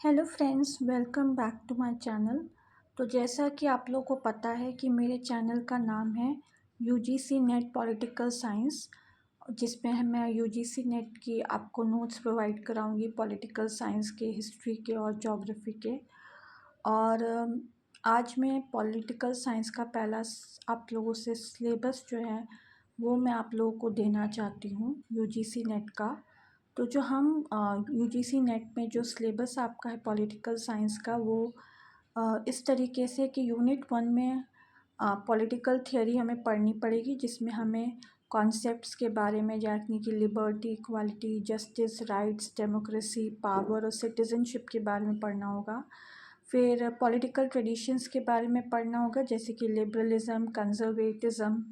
Hello friends, welcome back to my channel. तो जैसा कि आप लोगों को पता है कि मेरे चैनल का नाम है यूजीसी नेट पॉलिटिकल साइंस, जिसमें मैं यूजीसी नेट की आपको नोट्स प्रोवाइड कराऊंगी पॉलिटिकल साइंस के, हिस्ट्री के और ज्योग्राफी के। और आज मैं पॉलिटिकल साइंस का पहला आप लोगों से सिलेबस जो है वो मैं आप लोगों को देना चाहती हूँ यूजीसी नेट का। तो जो हम यूजीसी नेट में जो सिलेबस आपका है पॉलिटिकल साइंस का, वो इस तरीके से कि यूनिट 1 में पॉलिटिकल थियोरी हमें पढ़नी पड़ेगी, जिसमें हमें कॉन्सेप्ट्स के बारे में, यानी कि liberty, equality, justice, rights, democracy, power और सिटीजनशिप के बारे में पढ़ना होगा। फिर पॉलिटिकल ट्रेडिशंस के बारे में पढ़ना होगा, जैसे कि liberalism, conservatism,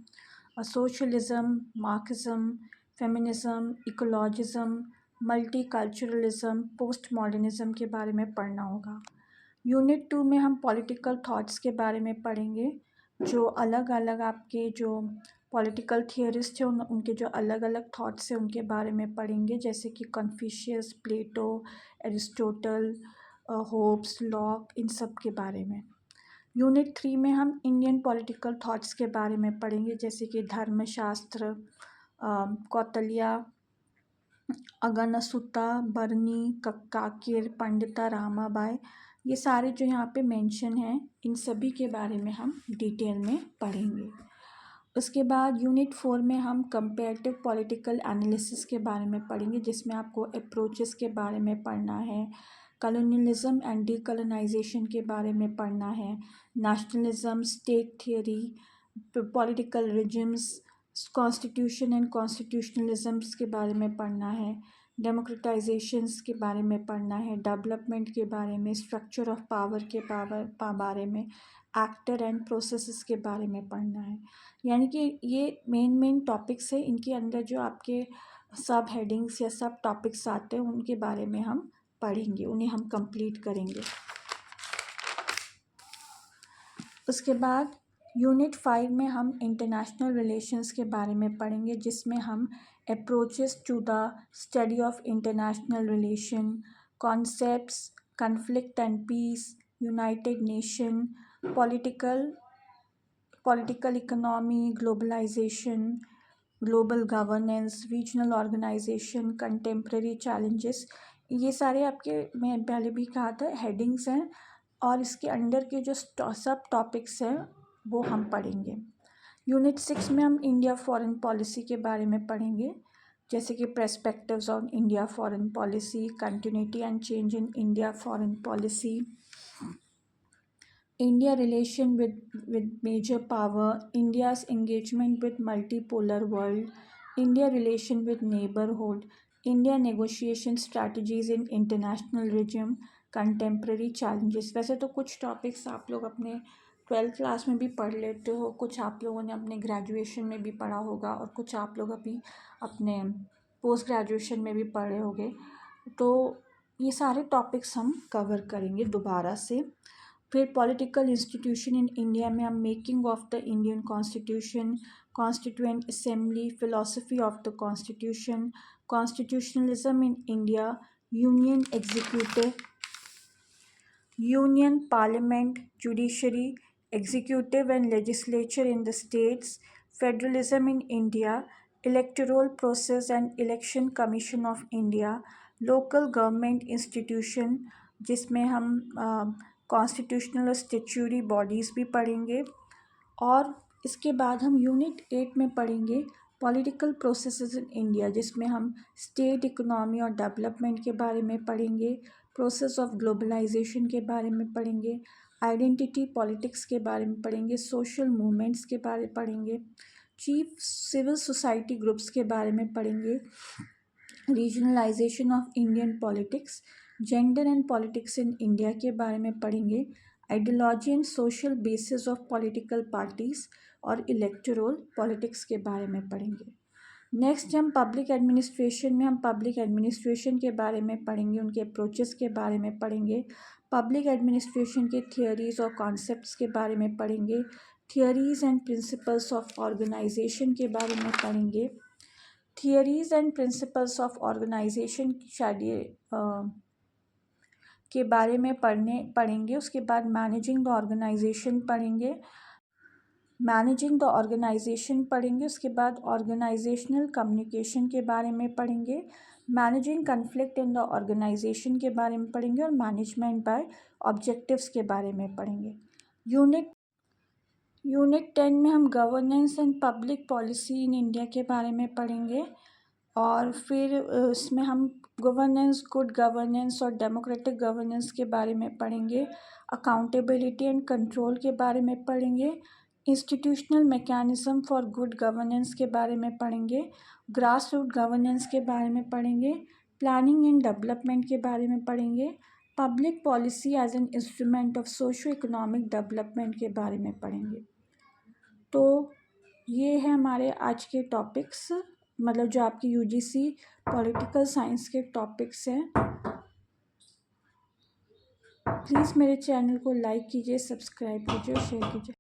socialism, Marxism, feminism, ecologism, multiculturalism, post modernism के बारे में पढ़ना होगा। यूनिट 2 में हम पॉलिटिकल थॉट्स के बारे में पढ़ेंगे, जो अलग अलग आपके जो पॉलिटिकल थियरिस्ट हैं उनके जो अलग अलग थॉट्स हैं उनके बारे में पढ़ेंगे, जैसे कि कन्फ्यूशियस, प्लेटो, एरिस्टोटल, होब्स, लॉक, इन सब के बारे में। यूनिट 3 में हम इंडियन पॉलिटिकल थॉट्स के बारे में पढ़ेंगे, जैसे कि धर्मशास्त्र, कौटिल्य, अगनसुता, बरनी, काकीर, पंडिता रामाबाई, ये सारे जो यहाँ पे मेंशन हैं, इन सभी के बारे में हम डिटेल में पढ़ेंगे। उसके बाद यूनिट 4 में हम कंपैरेटिव पॉलिटिकल एनालिसिस के बारे में पढ़ेंगे, जिसमें आपको अप्रोचेस के बारे में पढ़ना है, कॉलोनियलिज्म एंड डीकॉलोनाइजेशन के बारे में पढ़ना है, nationalism, state theory, political regimes, constitution and constitutionalisms के बारे में पढ़ना है, डेमोक्रेटाइजेशंस के बारे में पढ़ना है, डेवलपमेंट के बारे में, स्ट्रक्चर ऑफ पावर के बारे में, एक्टर एंड प्रोसेसेस के बारे में पढ़ना है। यानी कि ये मेन टॉपिक्स है। इनके अंदर जो आपके सब हेडिंग्स या सब टॉपिक्स आते हैं उनके बारे में हम पढ़ेंगे, उन्हें हम कंप्लीट करेंगे। उसके बाद यूनिट 5 में हम इंटरनेशनल रिलेशंस के बारे में पढ़ेंगे, जिसमें हम approaches to the study of international relation, concepts, conflict and peace, united nation, political economy, globalisation, global governance, regional organisation, contemporary challenges, ये सारे आपके, मैं पहले भी कहा था, हेडिंग्स हैं। और इसके अंडर के जो सब टॉपिक्स हैं वो हम पढ़ेंगे। यूनिट 6 में हम इंडिया फॉरेन पॉलिसी के बारे में पढ़ेंगे, जैसे कि perspectives on India foreign policy, continuity and change in India foreign policy, India relation with major power, India's engagement with multipolar world, India relation with neighborhood, India negotiation strategies in international regime, contemporary challenges। वैसे तो कुछ topics आप लोग अपने 12th class में भी पढ़ लेते हो, कुछ आप लोगों ने अपने ग्रेजुएशन में भी पढ़ा होगा और कुछ आप लोग अभी अपने पोस्ट ग्रेजुएशन में भी पढ़े होंगे। तो ये सारे टॉपिक्स हम कवर करेंगे दोबारा से। फिर पॉलिटिकल इंस्टीट्यूशन इन इंडिया में हम making of the Indian constitution, constituent assembly, philosophy of the constitution, constitutionalism in India, union executive, union parliament, judiciary, executive and legislature in the states, federalism in India, electoral process and election commission of India, local government institution, जिसमें हम constitutional और statutory bodies भी पढ़ेंगे। और इसके बाद हम unit 8 में पढ़ेंगे पॉलिटिकल प्रोसेसेस इन इंडिया, जिसमें हम स्टेट इकोनॉमी और डेवलपमेंट के बारे में पढ़ेंगे, प्रोसेस ऑफ ग्लोबलाइजेशन के बारे में पढ़ेंगे, आइडेंटिटी पॉलिटिक्स के बारे में पढ़ेंगे, सोशल मूवमेंट्स के बारे में पढ़ेंगे, चीफ सिविल सोसाइटी ग्रुप्स के बारे में पढ़ेंगे, regionalisation of Indian politics, gender and politics in India के बारे में पढ़ेंगे, ideology and social basis of political parties और इलेक्टोरल पॉलिटिक्स के बारे में पढ़ेंगे। नेक्स्ट हम पब्लिक एडमिनिस्ट्रेशन में हम पब्लिक एडमिनिस्ट्रेशन के बारे में पढ़ेंगे, उनके अप्रोचेस के बारे में पढ़ेंगे, पब्लिक एडमिनिस्ट्रेशन के थियोरीज़ और कॉन्सेप्ट्स के बारे में पढ़ेंगे, theories and principles of organisation के बारे में पढ़ेंगे। Theories and principles of organisation शायद ये के बारे में पढ़ेंगे। उसके बाद मैनेजिंग द ऑर्गेनाइजेशन पढ़ेंगे। उसके बाद ऑर्गेनाइजेशनल कम्युनिकेशन के बारे में पढ़ेंगे। Managing conflict in the organisation के बारे में पढ़ेंगे और मैनेजमेंट बाय ऑब्जेक्टिव्स के बारे में पढ़ेंगे। यूनिट 10 में हम governance and public policy in India के बारे में पढ़ेंगे और फिर इसमें हम गवर्नेंस, गुड गवर्नेंस और डेमोक्रेटिक गवर्नेंस के बारे में पढ़ेंगे। अकाउंटेबिलिटी एंड कंट्रोल के बारे में पढ़ेंगे। Institutional mechanism for good governance के बारे में पढ़ेंगे। ग्रास रूट गवर्नेंस के बारे में पढ़ेंगे। प्लानिंग एंड डेवलपमेंट के बारे में पढ़ेंगे। Public policy as an instrument of socio economic development के बारे में पढ़ेंगे। तो ये है हमारे आज के टॉपिक्स, मतलब जो आपकी यूजीसी पॉलिटिकल साइंस के टॉपिक्स हैं। प्लीज़ मेरे चैनल को लाइक कीजिए, सब्सक्राइब कीजिए और शेयर कीजिए।